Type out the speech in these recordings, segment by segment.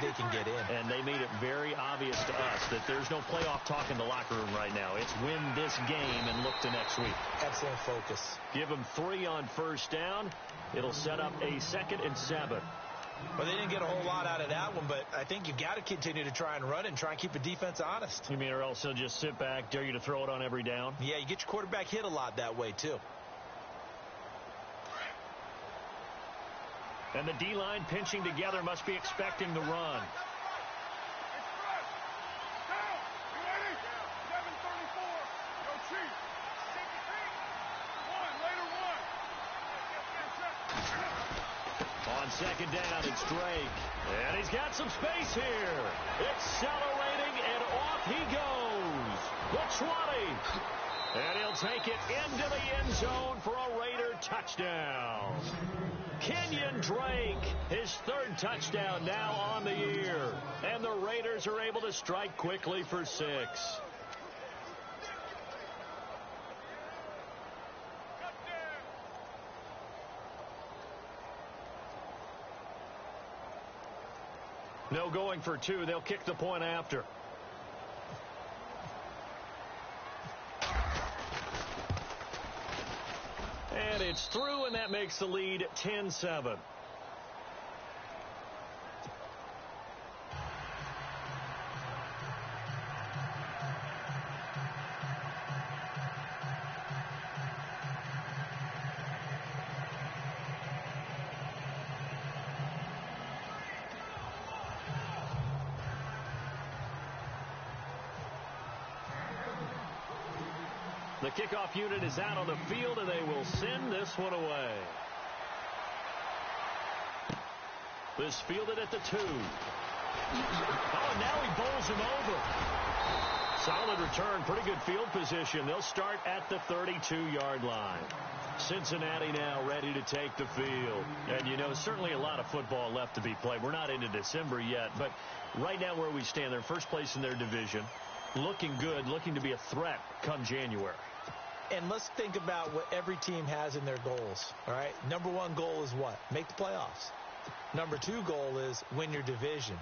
they can get in. And they made it very obvious to us that there's no playoff talk in the locker room right now. It's win this game and look to next week. Excellent focus. Give them 3 on first down. It'll set up a 2nd and 7. Well, they didn't get a whole lot out of that one, but I think you've got to continue to try and run and try and keep the defense honest. You mean, or else they'll just sit back, dare you to throw it on every down? Yeah, you get your quarterback hit a lot that way, too. And the D-line pinching together must be expecting the run. On 2nd down, it's Drake. And he's got some space here. Accelerating, and off he goes. The 20. And he'll take it into the end zone for a Raider touchdown. Kenyon Drake, his 3rd touchdown now on the year. And the Raiders are able to strike quickly for 6. No going for 2. They'll kick the point after. And it's through, and that makes the lead 10-7. The kickoff unit is out on the field, and they will send this one away. This fielded at the 2. Oh, now he bowls him over. Solid return, pretty good field position. They'll start at the 32-yard line. Cincinnati now ready to take the field. And, you know, certainly a lot of football left to be played. We're not into December yet, but right now where we stand, they're first place in their division. Looking good, looking to be a threat come January. And let's think about what every team has in their goals, all right? Number 1 goal is what? Make the playoffs. Number 2 goal is win your division.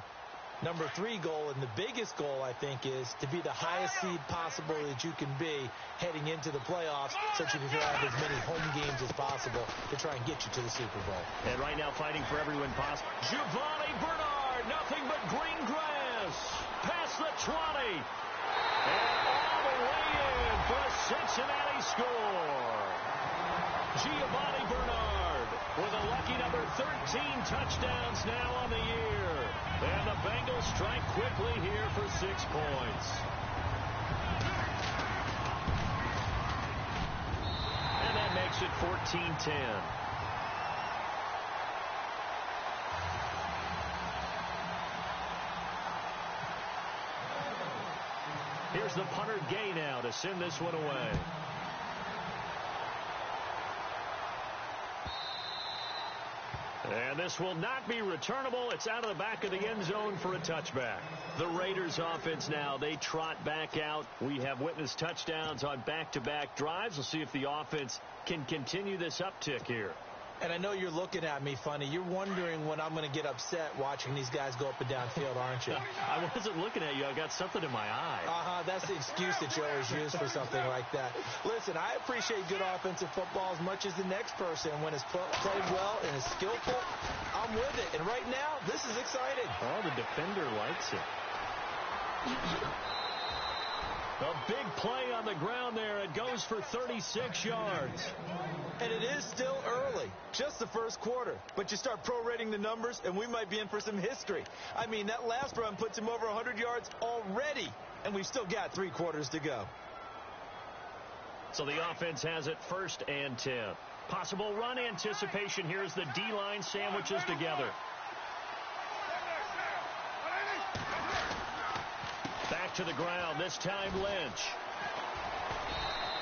Number 3 goal, and the biggest goal, I think, is to be the highest seed possible that you can be heading into the playoffs so that you can have as many home games as possible to try and get you to the Super Bowl. And right now fighting for every win possible. Giovanni Bernard, nothing but green grass. Past the 20. And all the way in for a Cincinnati score. Giovanni Bernard with a lucky number 13 touchdowns now on the year. And the Bengals strike quickly here for 6 points. And that makes it 14-10. Here's the punter Gay now to send this one away. And this will not be returnable. It's out of the back of the end zone for a touchback. The Raiders offense now, they trot back out. We have witnessed touchdowns on back-to-back drives. We'll see if the offense can continue this uptick here. And I know you're looking at me funny. You're wondering when I'm going to get upset watching these guys go up and down field, aren't you? I wasn't looking at you. I got something in my eye. That's the excuse that you always use for something like that. Listen, I appreciate good offensive football as much as the next person. When it's played well and is skillful, I'm with it. And right now, this is exciting. Oh, the defender likes it. A big play on the ground there. It goes for 36 yards. And it is still early, just the first quarter. But you start prorating the numbers, and we might be in for some history. I mean, that last run puts him over 100 yards already, and we've still got 3 quarters to go. So the offense has it 1st and 10. Possible run anticipation here as the D-line sandwiches together. Back to the ground, this time Lynch.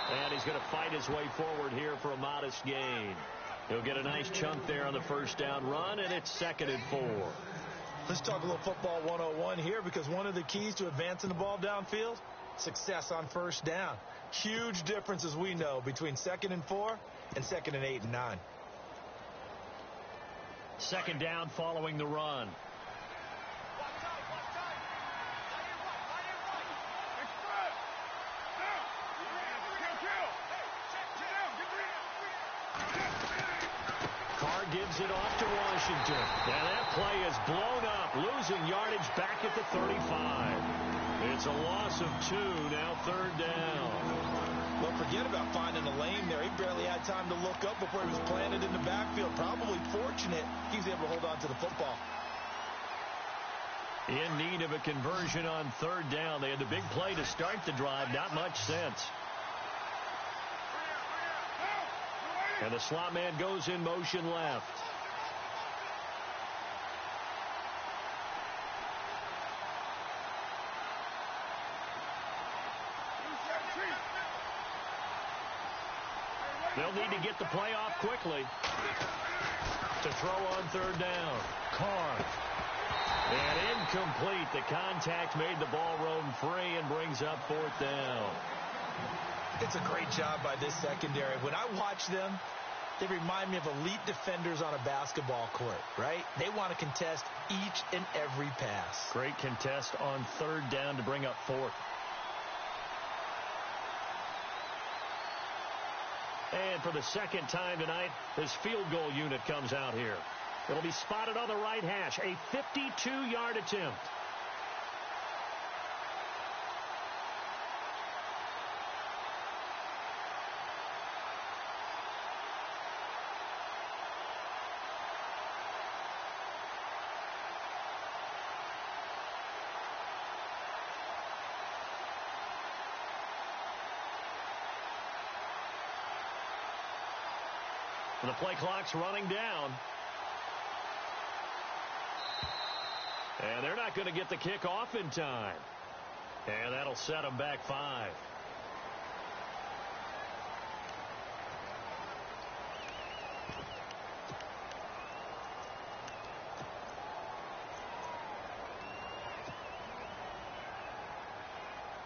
And he's going to fight his way forward here for a modest gain. He'll get a nice chunk there on the first down run, and it's 2nd and 4. Let's talk a little football 101 here, because one of the keys to advancing the ball downfield, success on first down. Huge difference, as we know, between 2nd and 4 and 2nd and 8 and 9. 2nd down following the run. hands it off to Washington. And that play is blown up, losing yardage back at the 35. It's a loss of 2, now 3rd down. Well, forget about finding a lane there. He barely had time to look up before he was planted in the backfield. Probably fortunate he was able to hold on to the football. In need of a conversion on 3rd down. They had the big play to start the drive. Not much sense. And the slot man goes in motion left. They'll need to get the play off quickly. To throw on 3rd down. Carr. And incomplete. The contact made the ball roam free and brings up 4th down. It's a great job by this secondary. When I watch them, they remind me of elite defenders on a basketball court, right? They want to contest each and every pass. Great contest on 3rd down to bring up 4th. And for the 2nd time tonight, his field goal unit comes out here. It'll be spotted on the right hash. A 52-yard attempt. The play clock's running down. And they're not going to get the kick off in time. And that'll set them back 5.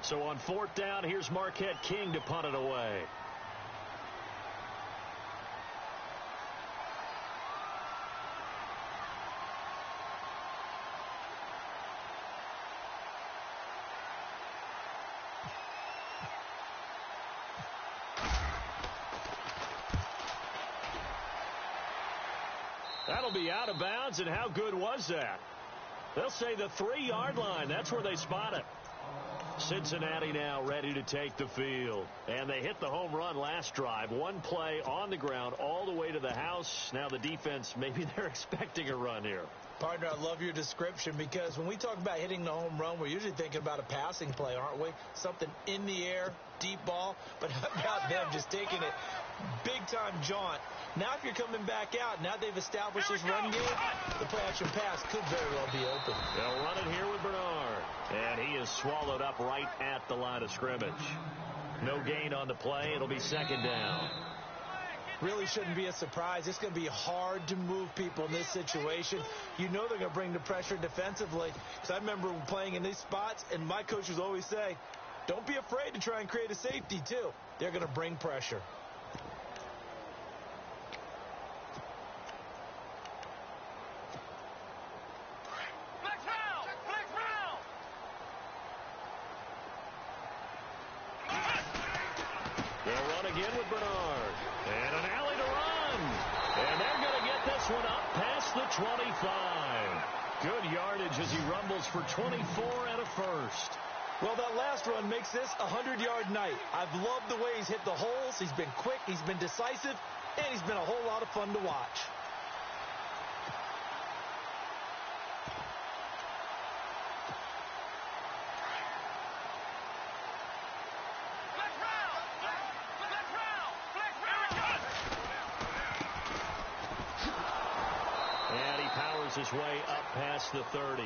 So on 4th down, here's Marquette King to punt it away. That'll be out of bounds, and how good was that? They'll say the 3-yard line. That's where they spot it. Cincinnati now ready to take the field. And they hit the home run last drive. One play on the ground all the way to the house. Now the defense, maybe they're expecting a run here. Partner, I love your description because when we talk about hitting the home run, we're usually thinking about a passing play, aren't we? Something in the air, deep ball. But how about them just taking it big-time jaunt? Now if you're coming back out, now they've established this run game, the play-action pass could very well be open. They'll run it here with Bernard. And he is swallowed up right at the line of scrimmage. No gain on the play. It'll be 2nd down. Really shouldn't be a surprise. It's going to be hard to move people in this situation. You know they're going to bring the pressure defensively. Because I remember playing in these spots, and my coaches always say, don't be afraid to try and create a safety, too. They're going to bring pressure. They'll run again with Bernard. And an alley to run. And they're going to get this one up past the 25. Good yardage as he rumbles for 24 and a first. Well, that last run makes this a 100-yard night. I've loved the way he's hit the holes. He's been quick. He's been decisive. And he's been a whole lot of fun to watch. His way up past the 30.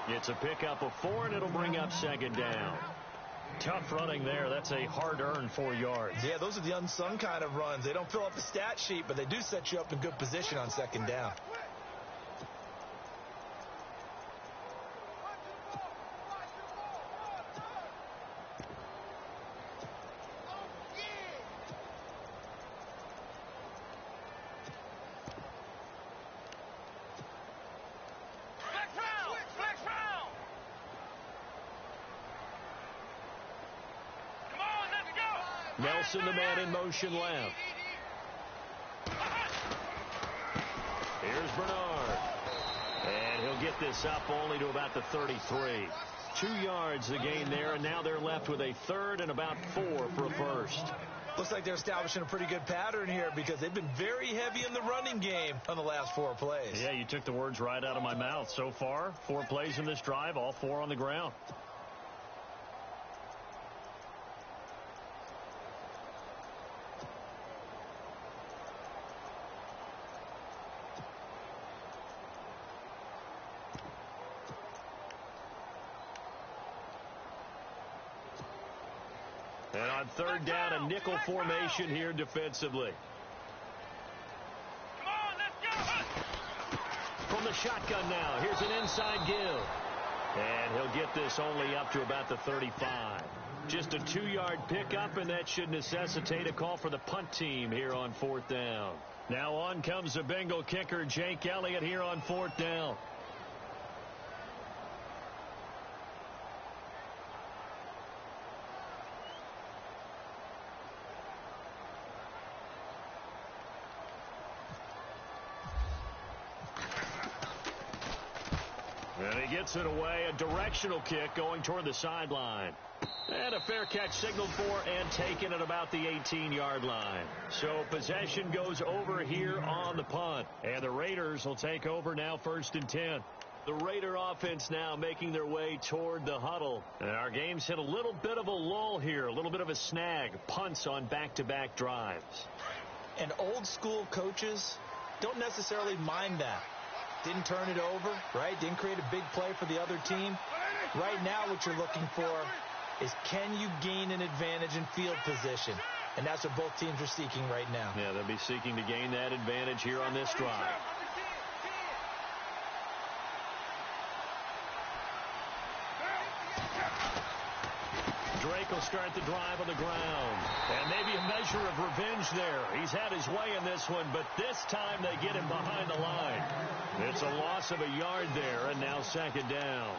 It's a pickup of 4, and it'll bring up 2nd down. Tough running there. That's a hard-earned 4 yards. Yeah, those are the unsung kind of runs. They don't fill up the stat sheet, but they do set you up in good position on 2nd down. Nelson, the man in motion left. Bernard. And he'll get this up only to about the 33. 2 yards the gain there, and now they're left with a third and about 4 for a first. Looks like they're establishing a pretty good pattern here because they've been very heavy in the running game on the last 4 plays. Yeah, you took the words right out of my mouth. So far, 4 plays in this drive, all 4 on the ground. And on third down, a nickel formation here defensively. Come on, let's go. From the shotgun now, here's an inside give. And he'll get this only up to about the 35. Just a 2-yard pickup, and that should necessitate a call for the punt team here on 4th down. Now on comes the Bengal kicker, Jake Elliott, here on 4th down. And he gets it away, a directional kick going toward the sideline. And a fair catch signaled for and taken at about the 18-yard line. So possession goes over here on the punt. And the Raiders will take over now 1st and 10. The Raider offense now making their way toward the huddle. And our game's hit a little bit of a lull here, a little bit of a snag. Punts on back-to-back drives. And old school coaches don't necessarily mind that. Didn't turn it over, right? Didn't create a big play for the other team. Right now what you're looking for is can you gain an advantage in field position? And that's what both teams are seeking right now. Yeah, they'll be seeking to gain that advantage here on this drive. Drake will start the drive on the ground. And maybe a measure of revenge there. He's had his way in this one, but this time they get him behind the line. It's a loss of a yard there, and now 2nd down.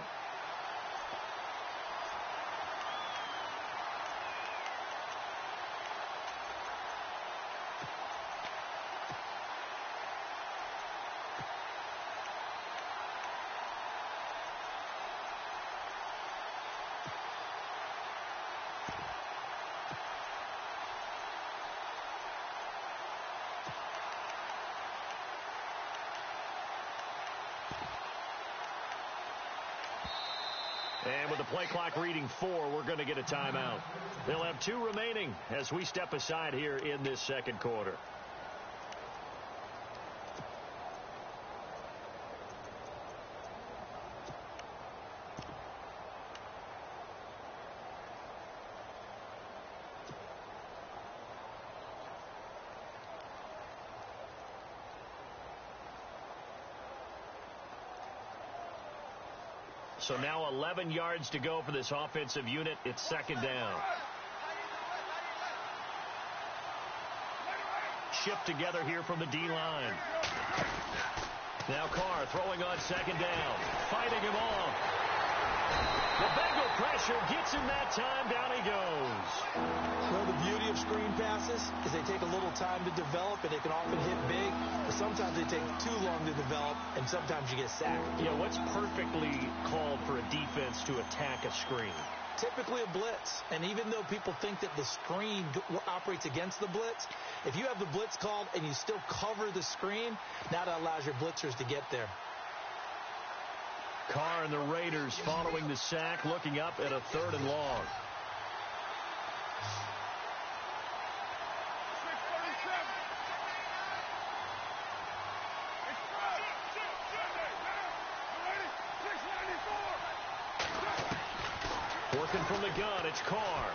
And with the play clock reading 4, we're going to get a timeout. They'll have 2 remaining as we step aside here in this 2nd quarter. So now 11 yards to go for this offensive unit. It's 2nd down. Shift together here from the D-line. Now Carr throwing on 2nd down. Fighting him off. The Bengal pressure gets him that time. Down he goes. Well, the beauty of screen passes is they take a little time to develop, and they can often hit big. But sometimes they take too long to develop, and sometimes you get sacked. Yeah, what's perfectly called for a defense to attack a screen? Typically a blitz. And even though people think that the screen operates against the blitz, if you have the blitz called and you still cover the screen, now that allows your blitzers to get there. Carr and the Raiders following the sack, looking up at a 3rd and long. Working from the gun, it's Carr.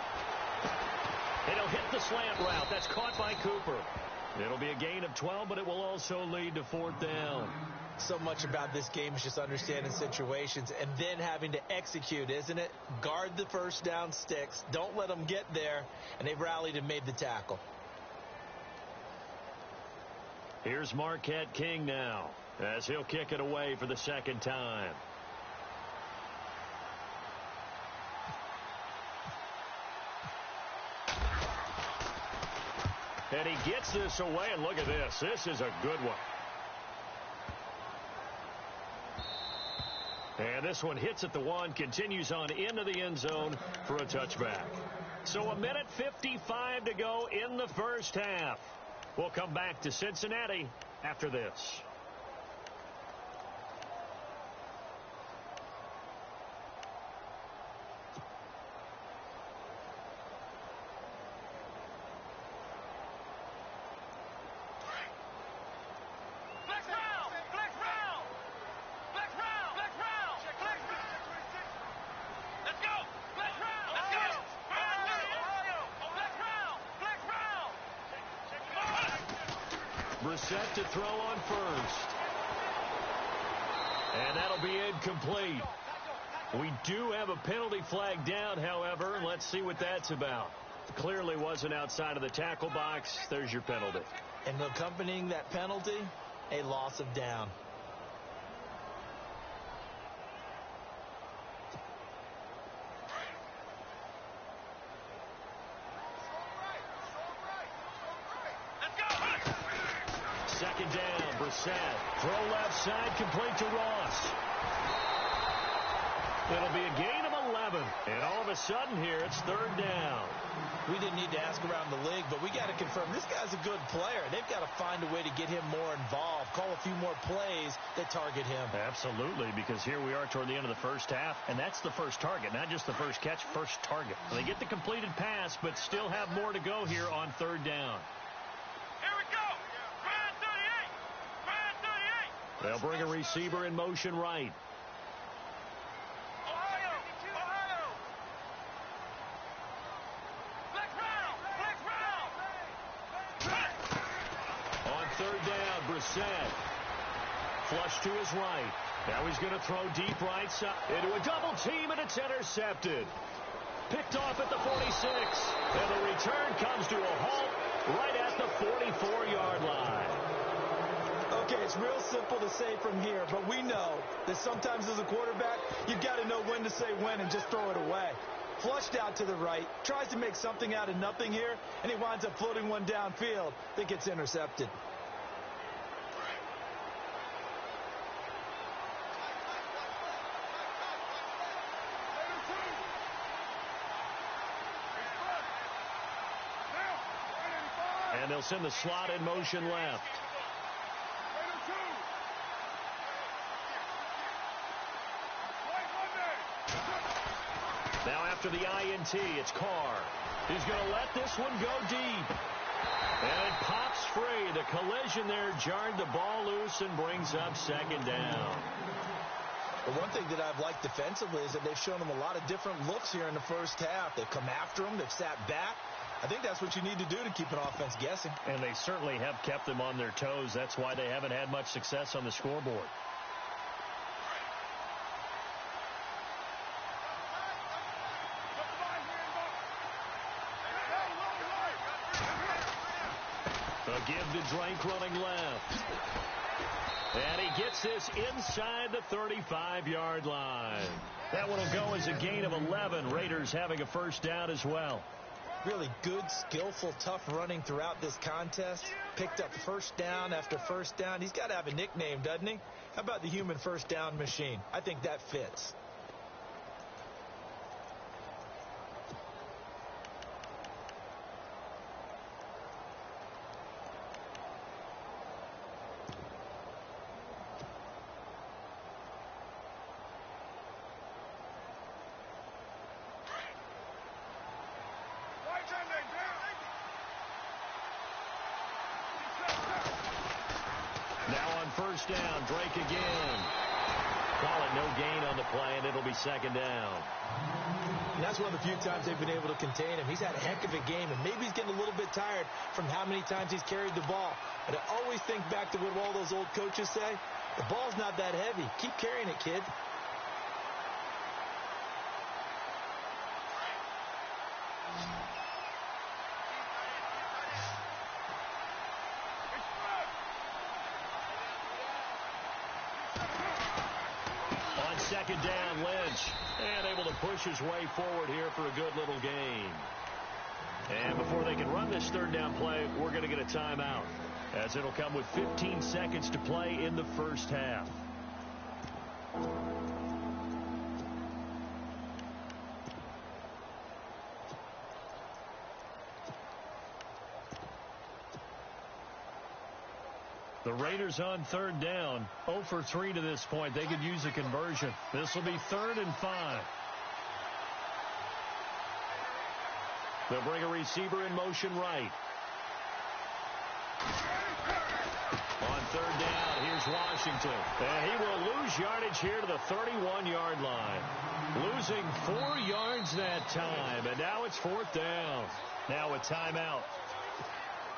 And he'll hit the slant route. That's caught by Cooper. It'll be a gain of 12, but it will also lead to 4th down. So much about this game is just understanding situations and then having to execute, isn't it? Guard the 1st down sticks. Don't let them get there. And they've rallied and made the tackle. Here's Marquette King now as he'll kick it away for the 2nd time. And he gets this away, and look at this. This is a good one. And this one hits at the 1, continues on into the end zone for a touchback. So 1:55 to go in the first half. We'll come back to Cincinnati after this. Brissett to throw on first. And that'll be incomplete. We do have a penalty flag down, however. Let's see what that's about. Clearly wasn't outside of the tackle box. There's your penalty. And accompanying that penalty, a loss of down. Second down, Brissett. Throw left side, complete to Ross. It'll be a gain of 11. And all of a sudden here, it's third down. We didn't need to ask around the league, but we got to confirm this guy's a good player. They've got to find a way to get him more involved, call a few more plays that target him. Absolutely, because here we are toward the end of the first half, and that's the first target, not just the first catch, first target. They get the completed pass, but still have more to go here on third down. They'll bring a receiver in motion right. On third down, Brissett. Flush to his right. Now he's going to throw deep right side into a double team, and it's intercepted. Picked off at the 46. And the return comes to a halt right at the 44-yard line. Okay, it's real simple to say from here, but we know that sometimes as a quarterback, you've got to know when to say when and just throw it away. Flushed out to the right, tries to make something out of nothing here, and he winds up floating one downfield that gets intercepted. And they'll send the slot in motion left. Now after the INT, it's Carr. He's going to let this one go deep. And it pops free. The collision there jarred the ball loose and brings up second down. The one thing that I've liked defensively is that they've shown them a lot of different looks here in the first half. They've come after them. They've sat back. I think that's what you need to do to keep an offense guessing. And they certainly have kept them on their toes. That's why they haven't had much success on the scoreboard. A give to Drake running left. And he gets this inside the 35-yard line. That one will go as a gain of 11. Raiders having a first down as well. Really good, skillful, tough running throughout this contest. Picked up first down after first down. He's got to have a nickname, doesn't he? How about the human first down machine? I think that fits. First down, Drake again. Call it no gain on the play, and it'll be second down. And that's one of the few times they've been able to contain him. He's had a heck of a game, and maybe he's getting a little bit tired from how many times he's carried the ball. But I always think back to what all those old coaches say. The ball's not that heavy. Keep carrying it, kid. Second down, Lynch, and able to push his way forward here for a good little gain. And before they can run this third down play, we're going to get a timeout, as it'll come with 15 seconds to play in the first half. The Raiders on third down. 0 for 3 to this point. They could use a conversion. This will be 3rd and 5. They'll bring a receiver in motion right. On third down, here's Washington. And he will lose yardage here to the 31-yard line. Losing 4 yards that time, and now it's 4th down. Now a timeout.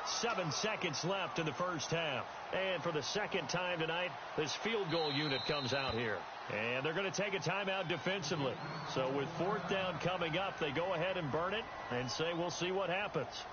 7 seconds left in the first half. And for the second time tonight, this field goal unit comes out here. And they're going to take a timeout defensively. So with 4th down coming up, they go ahead and burn it and say we'll see what happens.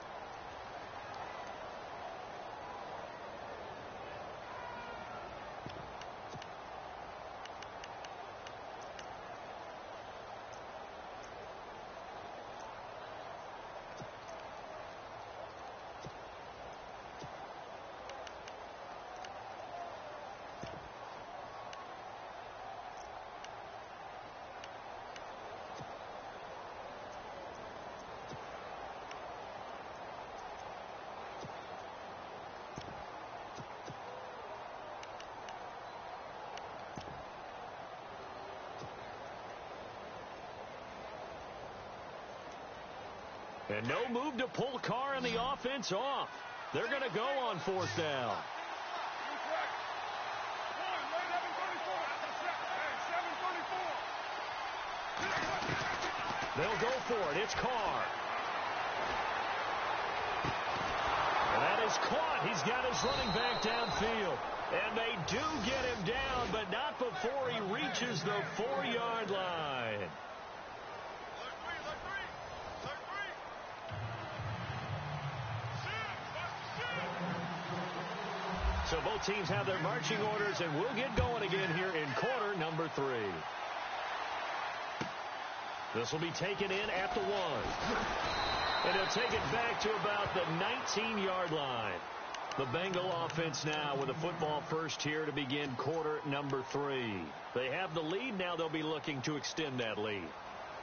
And no move to pull Carr and the offense off. They're going to go on 4th down. They'll go for it. It's Carr. And that is caught. He's got his running back downfield. And they do get him down, but not before he reaches the 4-yard line. So both teams have their marching orders, and we'll get going again here in quarter number 3. This will be taken in at the 1. And he'll take it back to about the 19-yard line. The Bengal offense now with a football first here to begin quarter number 3. They have the lead. Now they'll be looking to extend that lead.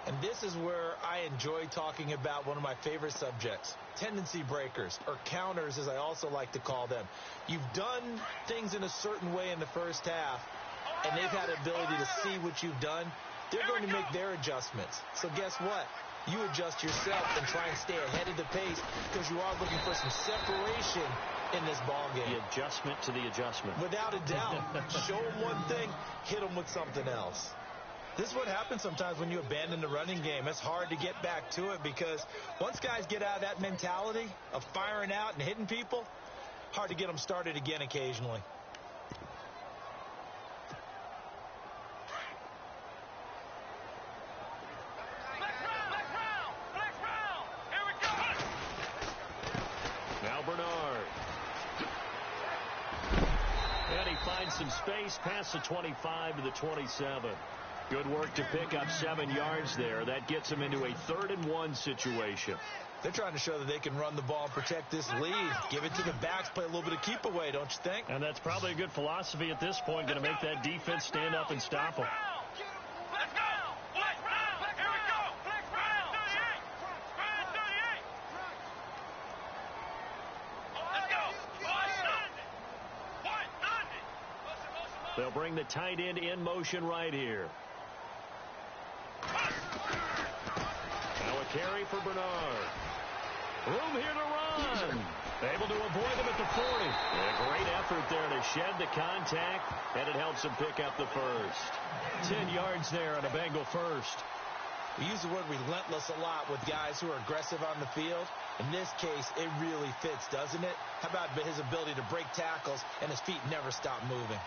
And this is where I enjoy talking about one of my favorite subjects, tendency breakers, or counters as I also like to call them. You've done things in a certain way in the first half, and they've had the ability to see what you've done. They're going to make their adjustments. So guess what? You adjust yourself and try and stay ahead of the pace because you are looking for some separation in this ball game. The adjustment to the adjustment. Without a doubt. Show them one thing, hit them with something else. This is what happens sometimes when you abandon the running game. It's hard to get back to it because once guys get out of that mentality of firing out and hitting people, hard to get them started again occasionally. Now Bernard. And he finds some space past the 25 to the 27. Good work to pick up 7 yards there. That gets them into a 3rd and 1 situation. They're trying to show that they can run the ball and protect this lead. Give it to the backs, play a little bit of keep away, don't you think? And that's probably a good philosophy at this point, going to make that defense stand up and stop them. Let's go! Here we go! 38! They'll bring the tight end in motion right here. Now a carry for Bernard. Room here to run. Able to avoid him at the 40. And a great effort there to shed the contact, and it helps him pick up the first. 10 yards there on a Bengal first. We use the word relentless a lot with guys who are aggressive on the field. In this case, it really fits, doesn't it? How about his ability to break tackles and his feet never stop moving?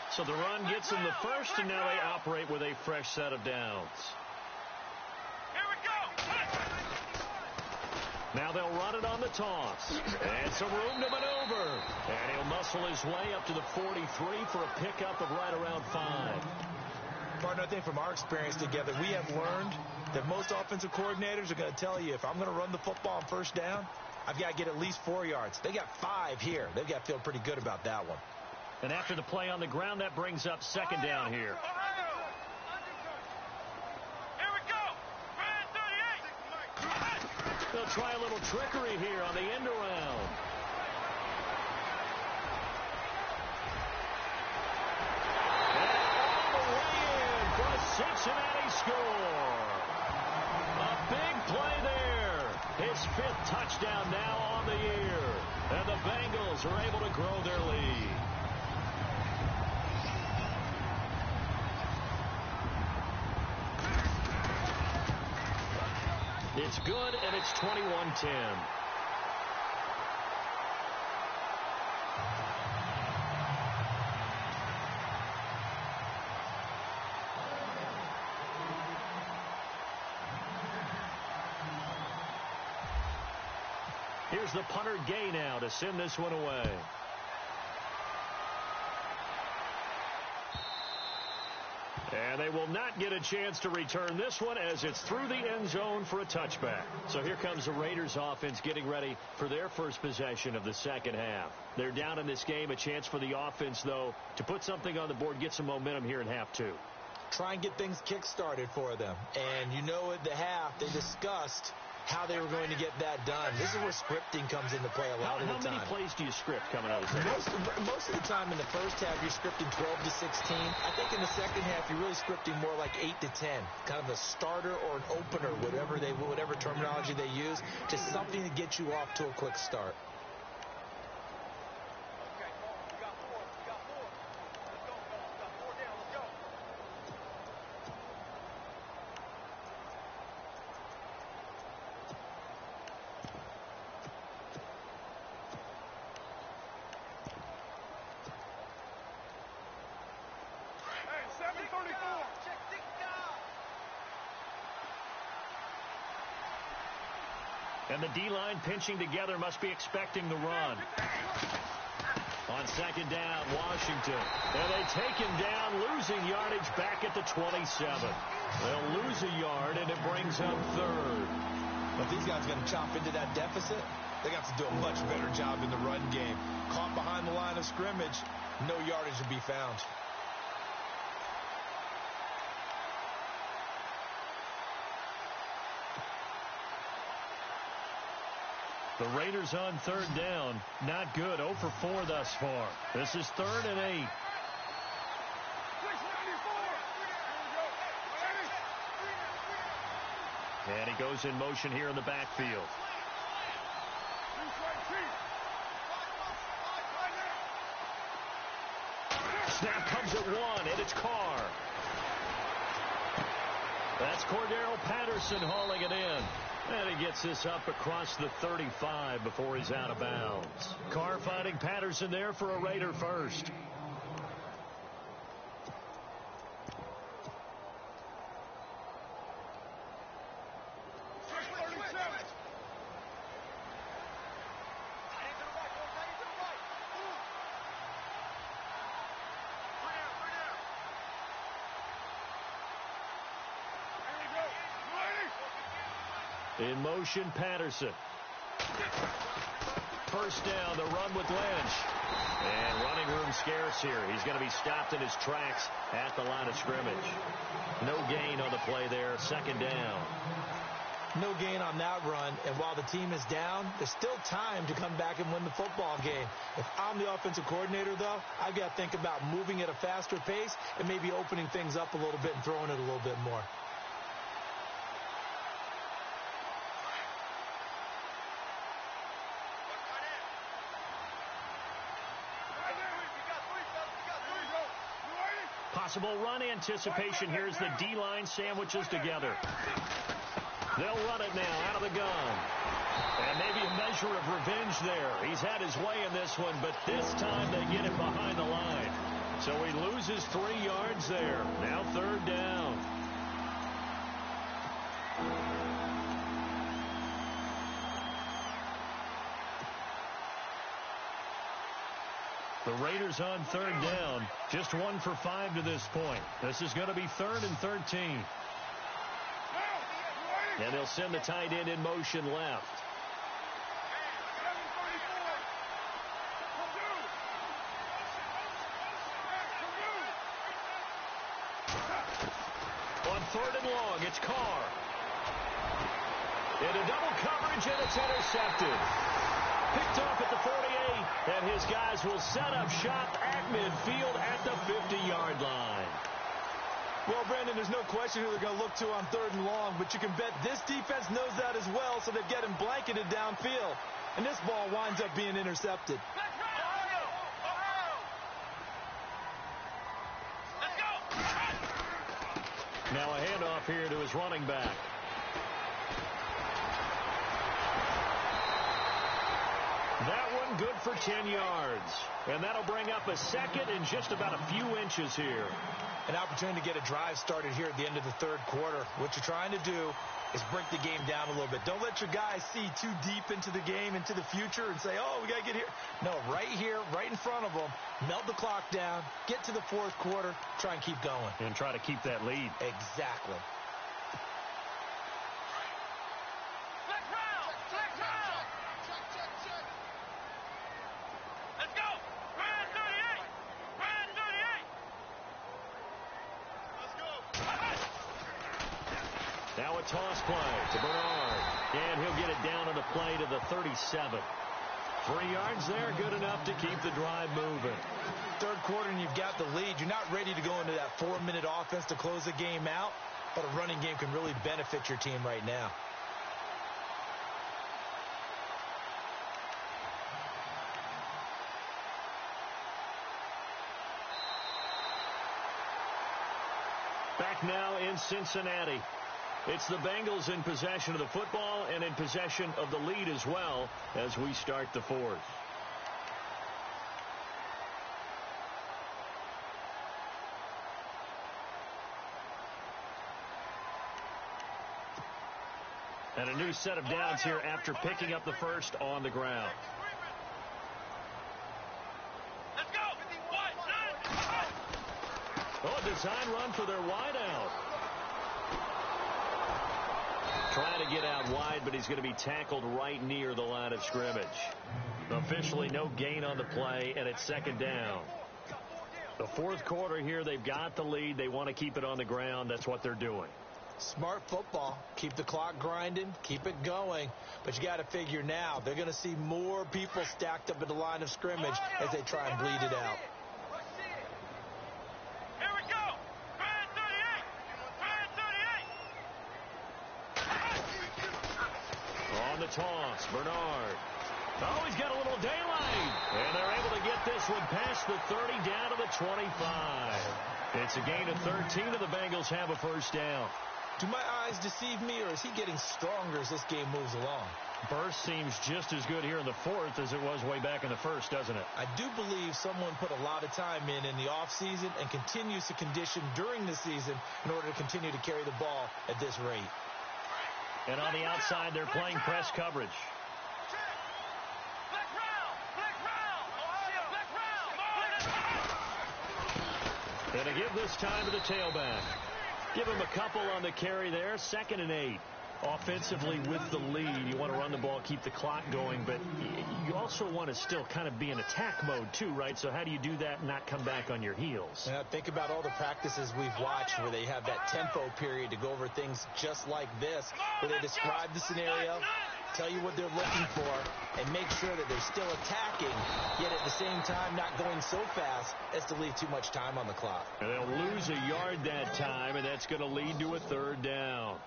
So the run gets them the first, and now they operate with a fresh set of downs. Here we go! Now they'll run it on the toss. And some room to maneuver. And he'll muscle his way up to the 43 for a pickup of right around 5. Partner, I think from our experience together, we have learned that most offensive coordinators are going to tell you, if I'm going to run the football on first down, I've got to get at least 4 yards. They got 5 here. They've got to feel pretty good about that one. And after the play on the ground, that brings up second down here. Here we go! They'll try a little trickery here on the end around. And all the way in for a Cincinnati score. A big play there. His 5th touchdown now on the year. And the Bengals are able to grow their lead. It's good, and it's 21-10. Here's the punter Gay now to send this one away. And they will not get a chance to return this one as it's through the end zone for a touchback. So here comes the Raiders offense getting ready for their first possession of the second half. They're down in this game. A chance for the offense, though, to put something on the board, get some momentum here in half 2. Try and get things kick-started for them. And you know at the half they discussed how they were going to get that done. This is where scripting comes into play a lot of the time. How many plays do you script coming out of the second? Most of the time in the first half, you're scripting 12 to 16. I think in the second half, you're really scripting more like 8 to 10. Kind of a starter or an opener, whatever terminology they use. Just something to get you off to a quick start. And the D-line pinching together must be expecting the run. On second down, Washington. And they take him down, losing yardage back at the 27. They'll lose a yard, and it brings up 3rd. If these guys are going to chop into that deficit, they got to do a much better job in the run game. Caught behind the line of scrimmage, no yardage to be found. The Raiders on 3rd down. Not good. 0 for 4 thus far. This is 3rd and 8. And he goes in motion here in the backfield. Snap comes at 1, and it's Carr. That's Cordero Patterson hauling it in. And he gets this up across the 35 before he's out of bounds. Carr fighting Patterson there for a Raider first. In motion, Patterson. First down, the run with Lynch. And running room scarce here. He's going to be stopped in his tracks at the line of scrimmage. No gain on the play there. 2nd down. No gain on that run. And while the team is down, there's still time to come back and win the football game. If I'm the offensive coordinator, though, I've got to think about moving at a faster pace and maybe opening things up a little bit and throwing it a little bit more. Possible run anticipation. Here's the D-line sandwiches together. They'll run it now out of the gun. And maybe a measure of revenge there. He's had his way in this one, but this time they get him behind the line. So he loses 3 yards there. Now 3rd down. The Raiders on 3rd down. Just 1 for 5 to this point. This is going to be 3rd and 13. And they'll send the tight end in motion left. On 3rd and long, it's Carr. Into double coverage, and it's intercepted. Picked off at the 48, and his guys will set up shop at midfield at the 50-yard line. Well, Brandon, there's no question who they're going to look to on 3rd and long, but you can bet this defense knows that as well, so they've got him blanketed downfield. And this ball winds up being intercepted. Now a handoff here to his running back. That one good for 10 yards. And that'll bring up a second and just about a few inches here. An opportunity to get a drive started here at the end of the 3rd quarter. What you're trying to do is break the game down a little bit. Don't let your guys see too deep into the game, into the future, and say, oh, we got to get here. No, right here, right in front of them, melt the clock down, get to the 4th quarter, try and keep going. And try to keep that lead. Exactly. Now a toss play to Bernard. And he'll get it down on the play to the 37. 3 yards there, good enough to keep the drive moving. 3rd quarter and you've got the lead. You're not ready to go into that 4-minute offense to close the game out, but a running game can really benefit your team right now. Back now in Cincinnati. It's the Bengals in possession of the football and in possession of the lead as well as we start the 4th. And a new set of downs here after picking up the first on the ground. Let's go. Oh, a design run for their wideout. Trying to get out wide, but he's going to be tackled right near the line of scrimmage. Officially no gain on the play, and it's 2nd down. The 4th quarter here, they've got the lead. They want to keep it on the ground. That's what they're doing. Smart football. Keep the clock grinding. Keep it going. But you got to figure now, they're going to see more people stacked up at the line of scrimmage as they try and bleed it out. Here we go. Brand 38. Brand 38. On the toss, Bernard. Oh, he's got a little daylight. And they're able to get this one past the 30 down to the 25. It's a gain of 13, and the Bengals have a first down. Do my eyes deceive me, or is he getting stronger as this game moves along? Burst seems just as good here in the 4th as it was way back in the 1st, doesn't it? I do believe someone put a lot of time in the offseason and continues to condition during the season in order to continue to carry the ball at this rate. And on the outside, they're playing press coverage. And to give this time to the tailback. Give him a couple on the carry there. 2nd and 8. Offensively with the lead, you want to run the ball, keep the clock going, but you also want to still kind of be in attack mode too, right? So how do you do that and not come back on your heels? Yeah, think about all the practices we've watched where they have that tempo period to go over things just like this, where they describe the scenario, tell you what they're looking for, and make sure that they're still attacking, yet at the same time not going so fast as to leave too much time on the clock. And they'll lose a yard that time, and that's going to lead to a 3rd down.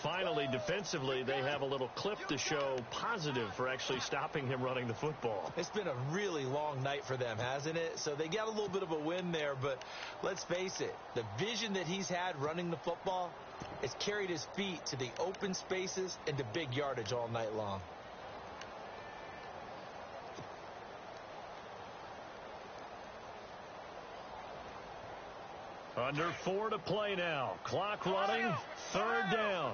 Finally, defensively, they have a little clip to show positive for actually stopping him running the football. It's been a really long night for them, hasn't it? So they got a little bit of a win there, but let's face it, the vision that he's had running the football has carried his feet to the open spaces and to big yardage all night long. Under 4 to play now. Clock running. 3rd down.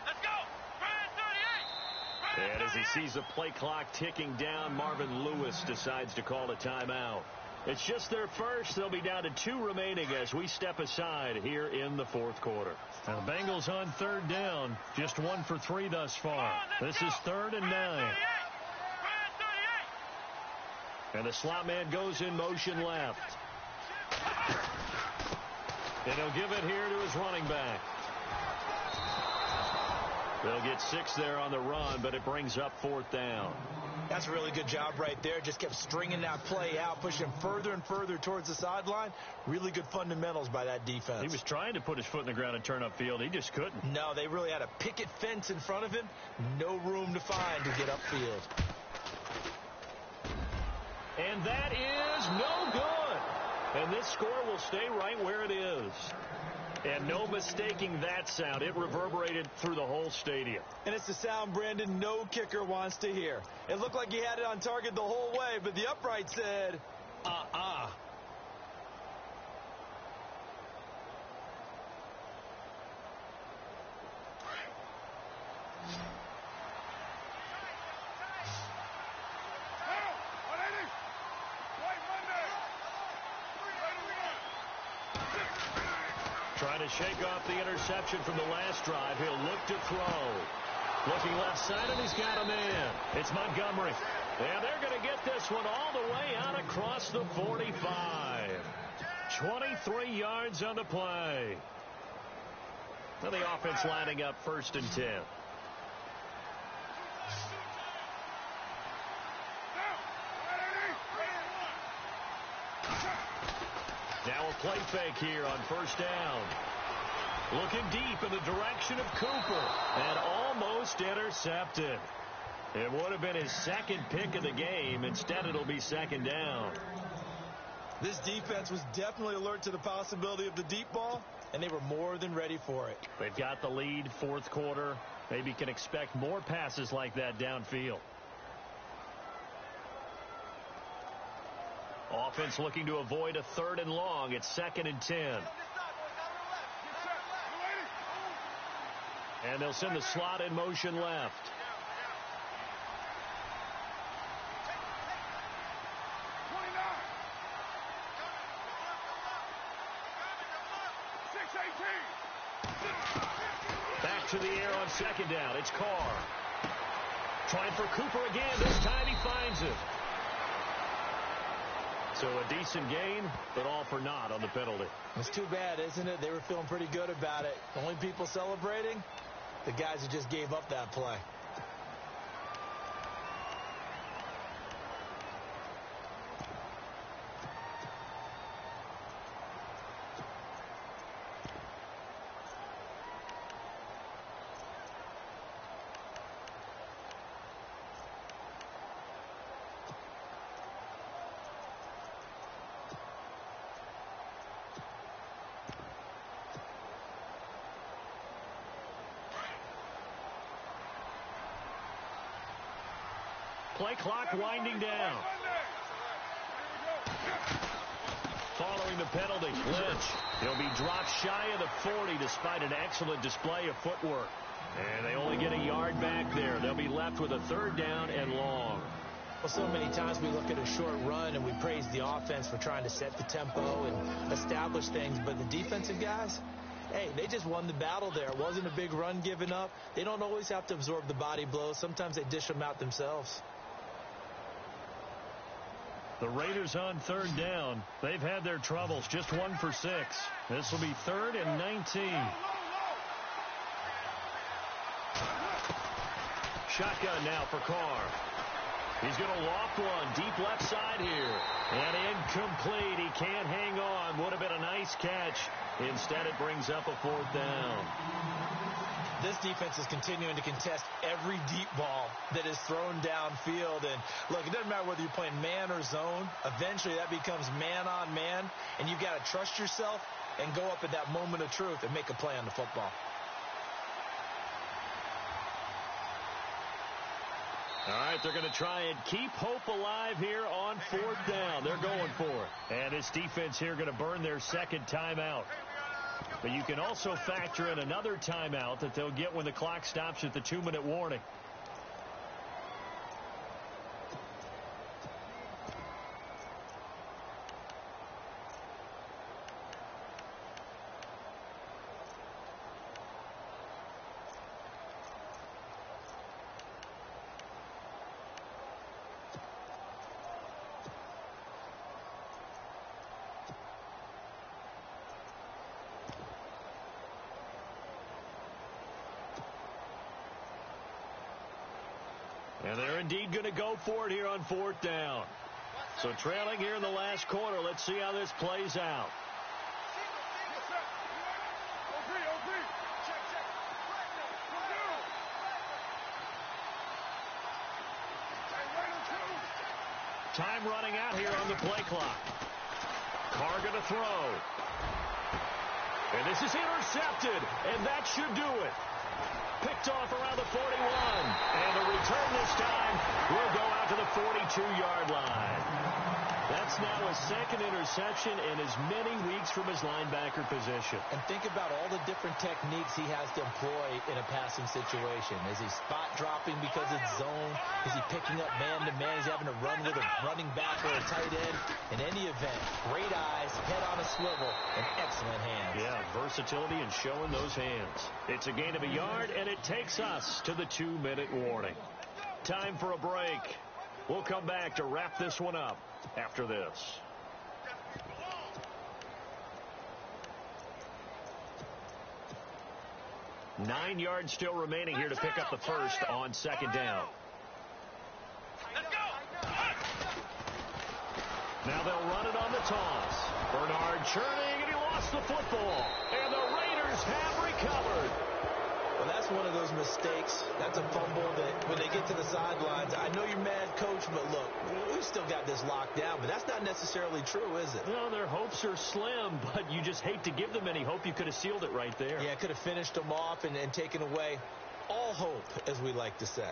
Let's go. Brand 38. And as he sees the play clock ticking down, Marvin Lewis decides to call a timeout. It's just their first. They'll be down to 2 remaining as we step aside here in the 4th quarter. Now the Bengals on 3rd down. Just 1 for 3 thus far. This is 3rd and 9. And the slot man goes in motion left. And he'll give it here to his running back. They'll get 6 there on the run, but it brings up 4th down. That's a really good job right there. Just kept stringing that play out, pushing further and further towards the sideline. Really good fundamentals by that defense. He was trying to put his foot in the ground and turn upfield. He just couldn't. No, they really had a picket fence in front of him. No room to find to get upfield. And that is no good. And this score will stay right where it is. And no mistaking that sound. It reverberated through the whole stadium. And it's the sound, Brandon, no kicker wants to hear. It looked like he had it on target the whole way, but the upright said, Trying to shake off the interception from the last drive. He'll look to throw. Looking left side, and he's got a man. It's Montgomery. And they're going to get this one all the way out across the 45. 23 yards on the play. Now the offense lining up 1st and 10. Now a play fake here on 1st down. Looking deep in the direction of Cooper. And almost intercepted. It would have been his 2nd pick of the game. Instead, it'll be 2nd down. This defense was definitely alert to the possibility of the deep ball, and they were more than ready for it. They've got the lead, 4th quarter. Maybe can expect more passes like that downfield. Offense looking to avoid a 3rd and long. It's 2nd and 10. And they'll send the slot in motion left. Back to the air on 2nd down. It's Carr. Trying for Cooper again. This time he finds it. So a decent gain, but all for naught on the penalty. It's too bad, isn't it? They were feeling pretty good about it. The only people celebrating, the guys who just gave up that play. Play clock winding down. Following the penalty, Lynch. He'll be dropped shy of the 40 despite an excellent display of footwork. And they only get a yard back there. They'll be left with a 3rd down and long. Well, so many times we look at a short run and we praise the offense for trying to set the tempo and establish things. But the defensive guys, hey, they just won the battle there. It wasn't a big run given up. They don't always have to absorb the body blows. Sometimes they dish them out themselves. The Raiders on 3rd down. They've had their troubles. Just 1 for 6. This will be 3rd and 19. Shotgun now for Carr. He's going to loft one deep left side here. And incomplete. He can't hang on. Would have been a nice catch. Instead, it brings up a 4th down. This defense is continuing to contest every deep ball that is thrown downfield. And, look, it doesn't matter whether you're playing man or zone. Eventually, that becomes man on man. And you've got to trust yourself and go up at that moment of truth and make a play on the football. All right, they're going to try and keep hope alive here on 4th down. They're going for it. And this defense here going to burn their 2nd timeout. But you can also factor in another timeout that they'll get when the clock stops at the 2-minute warning. And they're indeed going to go for it here on 4th down. So trailing here in the last quarter. Let's see how this plays out. Time running out here on the play clock. Carr going to throw. And this is intercepted, and that should do it. Picked off around the 41. And the return this time will go out to the 42-yard line. That's now his second interception in as many weeks from his linebacker position. And think about all the different techniques he has to employ in a passing situation. Is he spot dropping because it's zone? Is he picking up man-to-man? He's having to run with a running back or a tight end. In any event, great eyes, head on a swivel, and excellent hands. Yeah, versatility and showing those hands. It's a gain of a yard, and it takes us to the 2-minute warning. Time for a break. We'll come back to wrap this one up after this. Nine yards still remaining here to pick up the first on 2nd down. Let's go. Now they'll run it on the toss. Bernard churning, and he lost the football. And the Raiders have recovered. Well, that's one of those mistakes. That's a fumble that when they get to the sidelines, I know you're mad, Coach, but look, we've still got this locked down. But that's not necessarily true, is it? Well, their hopes are slim, but you just hate to give them any hope. You could have sealed it right there. Yeah, could have finished them off and taken away all hope, as we like to say.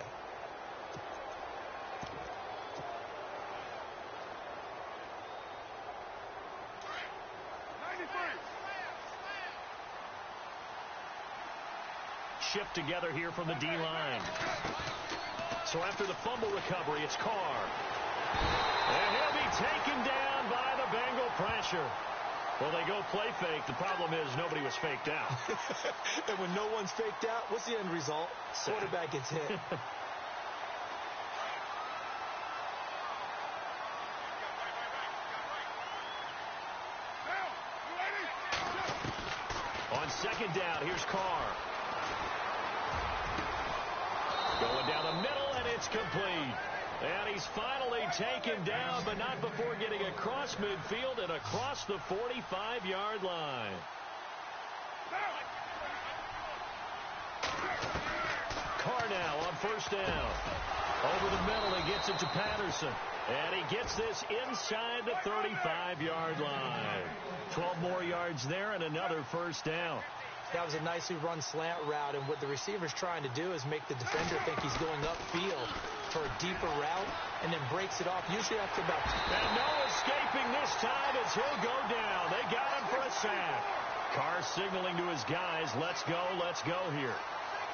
Shift together here from the D-line. So after the fumble recovery, it's Carr. And he'll be taken down by the Bengal pressure. Well, they go play fake. The problem is nobody was faked out. And when no one's faked out, what's the end result? Quarterback gets hit. On 2nd down, here's Carr. Going down the middle, and it's complete. And he's finally taken down, but not before getting across midfield and across the 45-yard line. Carr now on 1st down. Over the middle, he gets it to Patterson. And he gets this inside the 35-yard line. 12 more yards there and another 1st down. That was a nicely run slant route, and what the receiver's trying to do is make the defender think he's going upfield for a deeper route, and then breaks it off, usually after about... And no escaping this time as he'll go down. They got him for a sack. Carr signaling to his guys, let's go here.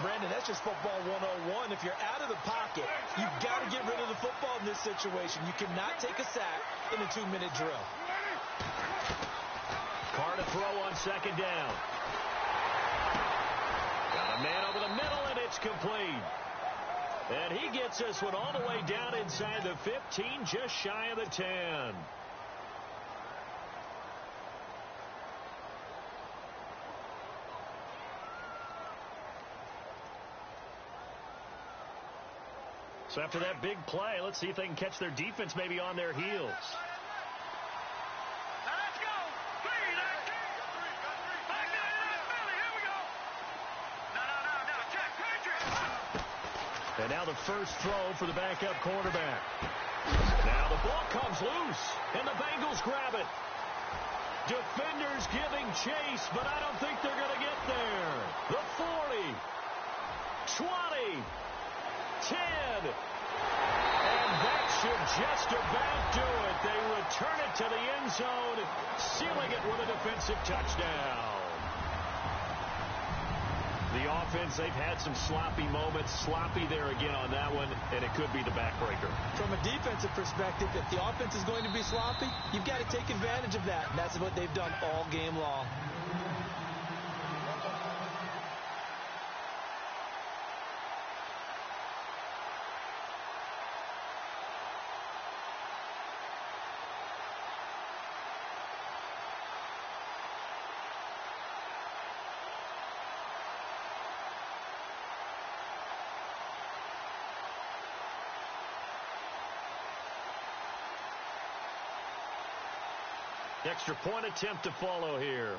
Brandon, that's just football 101. If you're out of the pocket, you've got to get rid of the football in this situation. You cannot take a sack in a 2-minute drill. Carr to throw on 2nd down. Got a man over the middle, and it's complete. And he gets this one all the way down inside the 15, just shy of the 10. So after that big play, let's see if they can catch their defense maybe on their heels. And now the first throw for the backup quarterback. Now the ball comes loose, and the Bengals grab it. Defenders giving chase, but I don't think they're going to get there. The 40, 20, 10, and that should just about do it. They return it to the end zone, sealing it with a defensive touchdown. The offense, they've had some sloppy moments. Sloppy there again on that one, and it could be the backbreaker. From a defensive perspective, if the offense is going to be sloppy, you've got to take advantage of that, and that's what they've done all game long. Extra point attempt to follow here.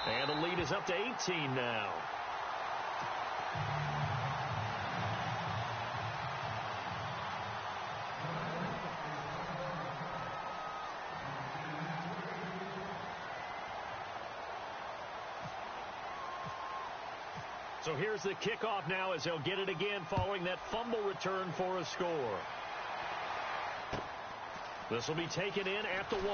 And the lead is up to 18 now. So here's the kickoff now as they'll get it again following that fumble return for a score. This will be taken in at the 1.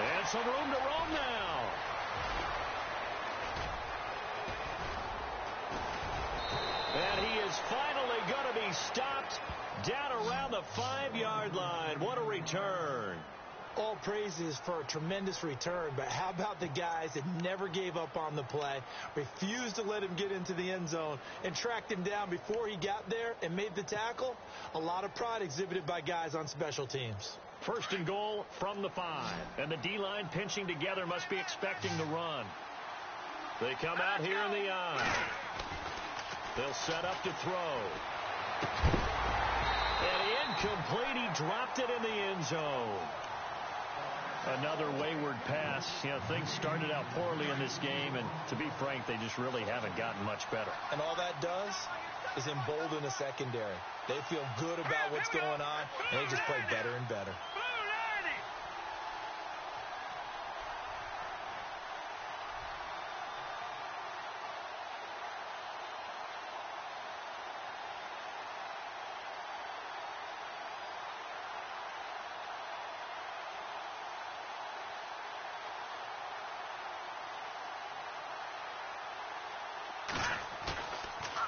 And some room to roam now. And he is finally going to be stopped down around the 5-yard line. What a return. All praises for a tremendous return, but how about the guys that never gave up on the play, refused to let him get into the end zone, and tracked him down before he got there and made the tackle? A lot of pride exhibited by guys on special teams. First and goal from the 5. And the D-line pinching together must be expecting the run. They come out here in the eye. They'll set up to throw. And incomplete. He dropped it in the end zone. Another wayward pass. You know, things started out poorly in this game, and to be frank, they just really haven't gotten much better. And all that does is embolden the secondary. They feel good about what's going on, and they just play better and better.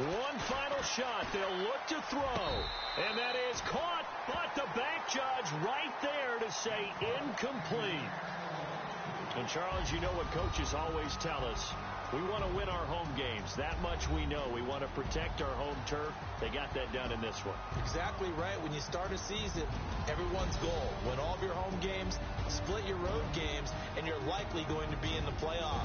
One final shot. They'll look to throw. And that is caught, but the bank judge right there to say incomplete. And, Charles, you know what coaches always tell us. We want to win our home games. That much we know. We want to protect our home turf. They got that done in this one. Exactly right. When you start a season, everyone's goal: win all of your home games, split your road games, and you're likely going to be in the playoffs.